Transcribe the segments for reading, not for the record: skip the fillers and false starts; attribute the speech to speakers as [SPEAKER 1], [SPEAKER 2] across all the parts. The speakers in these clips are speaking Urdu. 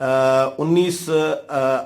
[SPEAKER 1] 19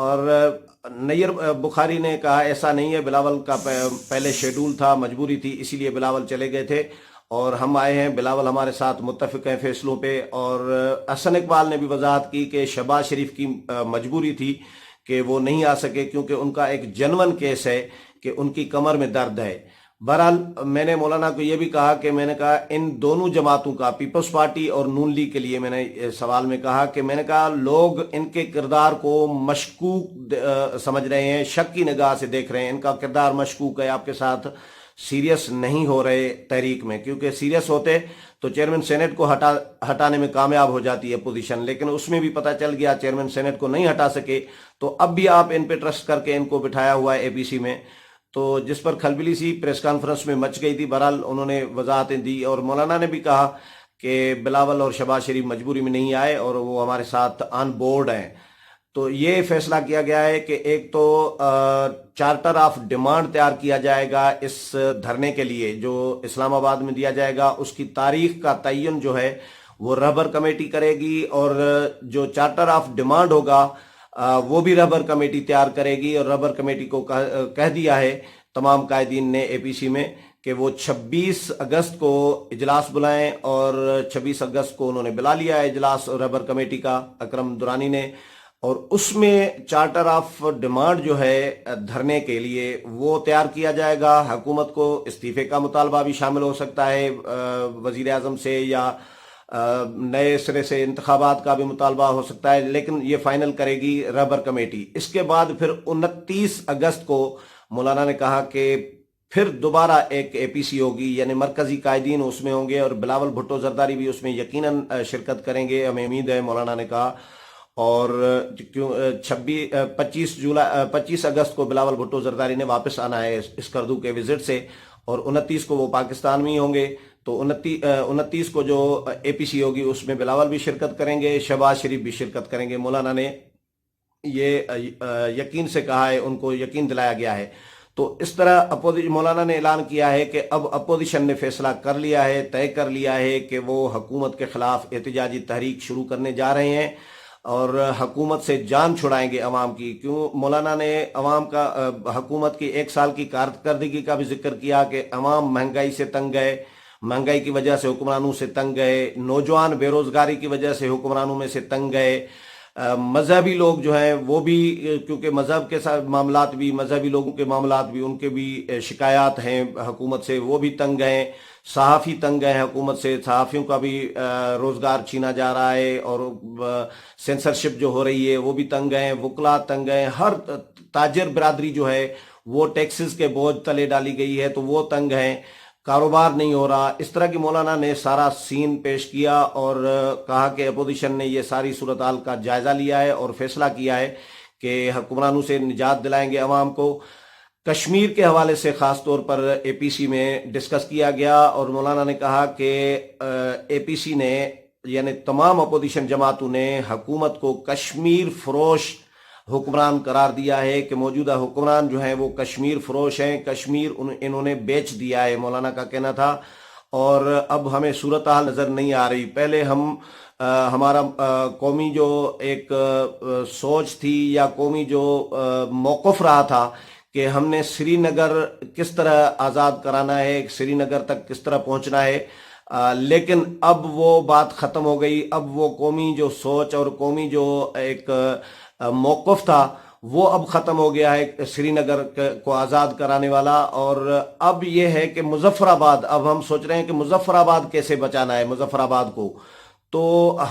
[SPEAKER 1] اور نیر بخاری نے کہا ایسا نہیں ہے، بلاول کا پہلے شیڈول تھا، مجبوری تھی، اسی لیے بلاول چلے گئے تھے اور ہم آئے ہیں، بلاول ہمارے ساتھ متفق ہیں فیصلوں پہ۔ اور احسن اقبال نے بھی وضاحت کی کہ شہباز شریف کی مجبوری تھی کہ وہ نہیں آ سکے کیونکہ ان کا ایک جنون کیس ہے کہ ان کی کمر میں درد ہے۔ بہرحال میں نے مولانا کو یہ بھی کہا کہ میں نے کہا ان دونوں جماعتوں کا، پیپلز پارٹی اور نون لیگ کے لیے میں نے سوال میں کہا کہ میں نے کہا لوگ ان کے کردار کو مشکوک سمجھ رہے ہیں، شک کی نگاہ سے دیکھ رہے ہیں، ان کا کردار مشکوک ہے، آپ کے ساتھ سیریس نہیں ہو رہے تحریک میں، کیونکہ سیریس ہوتے تو چیئرمین سینٹ کو ہٹانے میں کامیاب ہو جاتی ہے اپوزیشن، لیکن اس میں بھی پتہ چل گیا چیئرمین سینٹ کو نہیں ہٹا سکے، تو اب بھی آپ ان پہ ٹرسٹ کر کے ان کو بٹھایا ہوا ہے اے پی سی میں، تو جس پر کھلبلی سی پریس کانفرنس میں مچ گئی تھی۔ بہرحال انہوں نے وضاحتیں دی اور مولانا نے بھی کہا کہ بلاول اور شہباز شریف مجبوری میں نہیں آئے اور وہ ہمارے ساتھ آن بورڈ ہیں۔ تو یہ فیصلہ کیا گیا ہے کہ ایک تو چارٹر آف ڈیمانڈ تیار کیا جائے گا اس دھرنے کے لیے جو اسلام آباد میں دیا جائے گا، اس کی تاریخ کا تعین جو ہے وہ رہبر کمیٹی کرے گی، اور جو چارٹر آف ڈیمانڈ ہوگا وہ بھی رہبر کمیٹی تیار کرے گی، اور رہبر کمیٹی کو کہہ دیا ہے تمام قائدین نے اے پی سی میں کہ وہ 26 اگست کو اجلاس بلائیں، اور 26 اگست کو انہوں نے بلا لیا ہے اجلاس رہبر کمیٹی کا اکرم دورانی نے، اور اس میں چارٹر آف ڈیمانڈ جو ہے دھرنے کے لیے وہ تیار کیا جائے گا۔ حکومت کو استعفے کا مطالبہ بھی شامل ہو سکتا ہے وزیر اعظم سے، یا نئے سرے سے انتخابات کا بھی مطالبہ ہو سکتا ہے، لیکن یہ فائنل کرے گی رہبر کمیٹی۔ اس کے بعد پھر 29 اگست کو مولانا نے کہا کہ پھر دوبارہ ایک اے پی سی ہوگی، یعنی مرکزی قائدین اس میں ہوں گے، اور بلاول بھٹو زرداری بھی اس میں یقیناً شرکت کریں گے، ہمیں امید ہے، مولانا نے کہا۔ اور 25 اگست کو بلاول بھٹو زرداری نے واپس آنا ہے اسکردو کے وزٹ سے، اور 29 کو وہ پاکستان میں ہی ہوں گے، تو 29 کو جو اے پی سی ہوگی اس میں بلاول بھی شرکت کریں گے، شہباز شریف بھی شرکت کریں گے۔ مولانا نے یہ یقین سے کہا ہے، ان کو یقین دلایا گیا ہے۔ تو اس طرح مولانا نے اعلان کیا ہے کہ اب اپوزیشن نے فیصلہ کر لیا ہے، طے کر لیا ہے کہ وہ حکومت کے خلاف احتجاجی تحریک شروع کرنے جا رہے ہیں اور حکومت سے جان چھڑائیں گے عوام کی۔ کیوں؟ مولانا نے عوام کا حکومت کی 1 سال کی کارکردگی کا بھی ذکر کیا کہ عوام مہنگائی سے تنگ گئے، مہنگائی کی وجہ سے حکمرانوں سے تنگ گئے، نوجوان بے روزگاری کی وجہ سے حکمرانوں میں سے تنگ گئے، مذہبی لوگ جو ہیں وہ بھی، کیونکہ مذہب کے ساتھ معاملات بھی، مذہبی لوگوں کے معاملات بھی، ان کے بھی شکایات ہیں حکومت سے، وہ بھی تنگ گئے، صحافی تنگ گئے ہیں حکومت سے، صحافیوں کا بھی روزگار چھینا جا رہا ہے اور سینسرشپ جو ہو رہی ہے وہ بھی تنگ گئے ہیں، وکلا تنگ گئے ہیں، ہر تاجر برادری جو ہے وہ ٹیکسز کے بوجھ تلے ڈالی گئی ہے تو وہ تنگ ہیں، کاروبار نہیں ہو رہا۔ اس طرح کی مولانا نے سارا سین پیش کیا اور کہا کہ اپوزیشن نے یہ ساری صورتحال کا جائزہ لیا ہے اور فیصلہ کیا ہے کہ حکمرانوں سے نجات دلائیں گے عوام کو۔ کشمیر کے حوالے سے خاص طور پر اے پی سی میں ڈسکس کیا گیا اور مولانا نے کہا کہ اے پی سی نے، یعنی تمام اپوزیشن جماعتوں نے حکومت کو کشمیر فروش حکمران قرار دیا ہے، کہ موجودہ حکمران جو ہیں وہ کشمیر فروش ہیں، کشمیر انہوں نے بیچ دیا ہے، مولانا کا کہنا تھا۔ اور اب ہمیں صورتحال نظر نہیں آ رہی، پہلے ہمارا قومی جو ایک سوچ تھی یا قومی جو موقف رہا تھا کہ ہم نے سری نگر کس طرح آزاد کرانا ہے، سری نگر تک کس طرح پہنچنا ہے، لیکن اب وہ بات ختم ہو گئی۔ اب وہ قومی جو سوچ اور قومی جو ایک موقف تھا وہ اب ختم ہو گیا ہے سری نگر کو آزاد کرانے والا، اور اب یہ ہے کہ مظفر آباد، اب ہم سوچ رہے ہیں کہ مظفر آباد کیسے بچانا ہے مظفر آباد کو۔ تو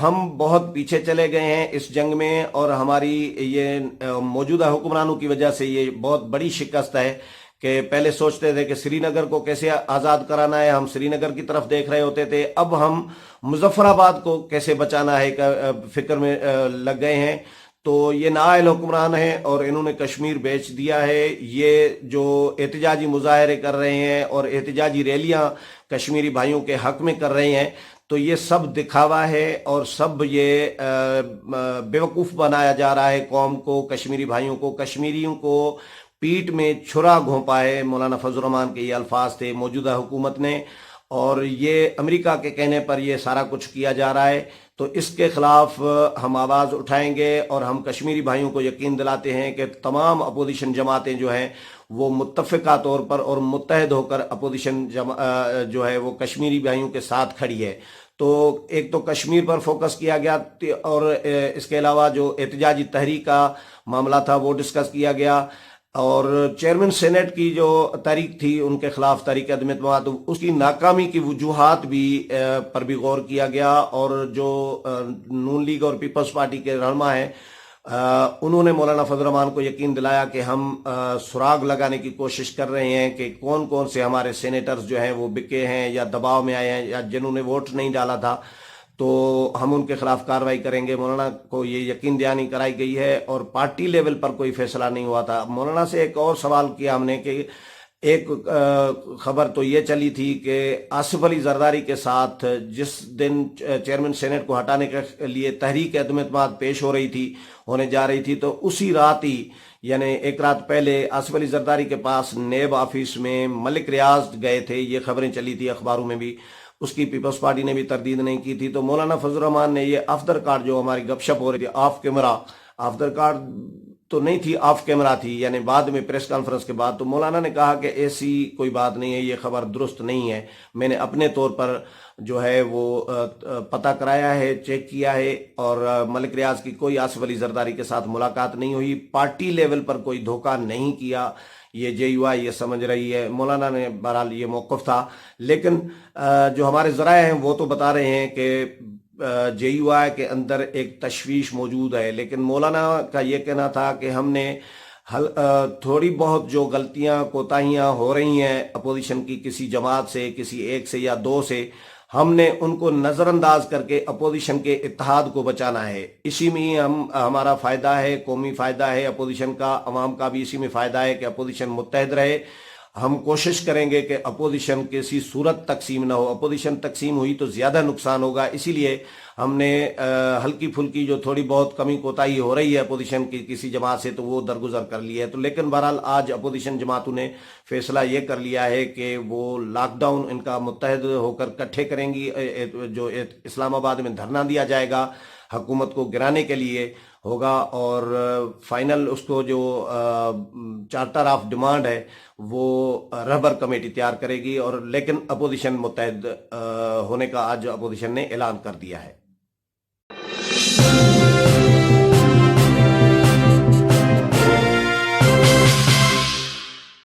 [SPEAKER 1] ہم بہت پیچھے چلے گئے ہیں اس جنگ میں، اور ہماری یہ موجودہ حکمرانوں کی وجہ سے یہ بہت بڑی شکست ہے کہ پہلے سوچتے تھے کہ سری نگر کو کیسے آزاد کرانا ہے، ہم سری نگر کی طرف دیکھ رہے ہوتے تھے، اب ہم مظفر آباد کو کیسے بچانا ہے فکر میں لگ گئے ہیں۔ تو یہ نااہل حکمران ہیں اور انہوں نے کشمیر بیچ دیا ہے۔ یہ جو احتجاجی مظاہرے کر رہے ہیں اور احتجاجی ریلیاں کشمیری بھائیوں کے حق میں کر رہے ہیں، تو یہ سب دکھاوا ہے اور سب یہ بیوقوف بنایا جا رہا ہے قوم کو، کشمیری بھائیوں کو، کشمیریوں کو پیٹ میں چھرا گھونپا ہے۔ مولانا فضل الرحمان کے یہ الفاظ تھے موجودہ حکومت نے، اور یہ امریکہ کے کہنے پر یہ سارا کچھ کیا جا رہا ہے۔ تو اس کے خلاف ہم آواز اٹھائیں گے اور ہم کشمیری بھائیوں کو یقین دلاتے ہیں کہ تمام اپوزیشن جماعتیں جو ہیں وہ متفقہ طور پر اور متحد ہو کر اپوزیشن جو ہے وہ کشمیری بھائیوں کے ساتھ کھڑی ہے۔ تو ایک تو کشمیر پر فوکس کیا گیا اور اس کے علاوہ جو احتجاجی تحریک کا معاملہ تھا وہ ڈسکس کیا گیا، اور چیئرمین سینٹ کی جو تحریک تھی ان کے خلاف تحریک عدم اعتماد، اس کی ناکامی کی وجوہات بھی پر بھی غور کیا گیا، اور جو نون لیگ اور پیپلز پارٹی کے رہنما ہیں انہوں نے مولانا فضل الرحمان کو یقین دلایا کہ ہم سراغ لگانے کی کوشش کر رہے ہیں کہ کون کون سے ہمارے سینیٹرز جو ہیں وہ بکے ہیں یا دباؤ میں آئے ہیں یا جنہوں نے ووٹ نہیں ڈالا تھا، تو ہم ان کے خلاف کارروائی کریں گے۔ مولانا کو یہ یقین دہانی کرائی گئی ہے، اور پارٹی لیول پر کوئی فیصلہ نہیں ہوا تھا۔ مولانا سے ایک اور سوال کیا ہم نے کہ ایک خبر تو یہ چلی تھی کہ آصف علی زرداری کے ساتھ جس دن چیئرمین سینٹ کو ہٹانے کے لیے تحریک عدم اعتماد پیش ہونے جا رہی تھی، تو اسی رات ہی یعنی ایک رات پہلے آصف علی زرداری کے پاس نیب آفس میں ملک ریاض گئے تھے، یہ خبریں چلی تھی اخباروں میں بھی، اس کی پیپلز پارٹی نے بھی تردید نہیں کی تھی۔ تو مولانا فضل الرحمان نے یہ آف دا ریکارڈ جو ہماری گپ شپ ہو رہی تھی of camera, of the record تو نہیں تھی، آف کیمرہ تھی، یعنی بعد میں پریس کانفرنس کے بعد، تو مولانا نے کہا کہ ایسی کوئی بات نہیں ہے، یہ خبر درست نہیں ہے، میں نے اپنے طور پر جو ہے وہ پتہ کرایا ہے، چیک کیا ہے، اور ملک ریاض کی کوئی آصف علی زرداری کے ساتھ ملاقات نہیں ہوئی، پارٹی لیول پر کوئی دھوکہ نہیں کیا، یہ جے یو آئی یہ سمجھ رہی ہے۔ مولانا نے بہرحال یہ موقف تھا، لیکن جو ہمارے ذرائع ہیں وہ تو بتا رہے ہیں کہ جے یو آئی کے اندر ایک تشویش موجود ہے، لیکن مولانا کا یہ کہنا تھا کہ ہم نے تھوڑی بہت جو غلطیاں کوتاہیاں ہو رہی ہیں اپوزیشن کی کسی جماعت سے، کسی ایک سے یا دو سے، ہم نے ان کو نظر انداز کر کے اپوزیشن کے اتحاد کو بچانا ہے، اسی میں ہی ہمارا فائدہ ہے، قومی فائدہ ہے اپوزیشن کا، عوام کا بھی اسی میں فائدہ ہے کہ اپوزیشن متحد رہے۔ ہم کوشش کریں گے کہ اپوزیشن کسی صورت تقسیم نہ ہو، اپوزیشن تقسیم ہوئی تو زیادہ نقصان ہوگا، اسی لیے ہم نے ہلکی پھلکی جو تھوڑی بہت کمی کوتاہی ہو رہی ہے اپوزیشن کی کسی جماعت سے تو وہ درگزر کر لی ہے۔ تو لیکن بہرحال آج اپوزیشن جماعتوں نے فیصلہ یہ کر لیا ہے کہ وہ لاک ڈاؤن ان کا متحد ہو کر اکٹھے کریں گی، جو اسلام آباد میں دھرنا دیا جائے گا حکومت کو گرانے کے لیے ہوگا، اور فائنل اس کو جو چارٹر آف ڈیمانڈ ہے وہ رہبر کمیٹی تیار کرے گی، اور لیکن اپوزیشن متحد ہونے کا آج اپوزیشن نے اعلان کر دیا ہے۔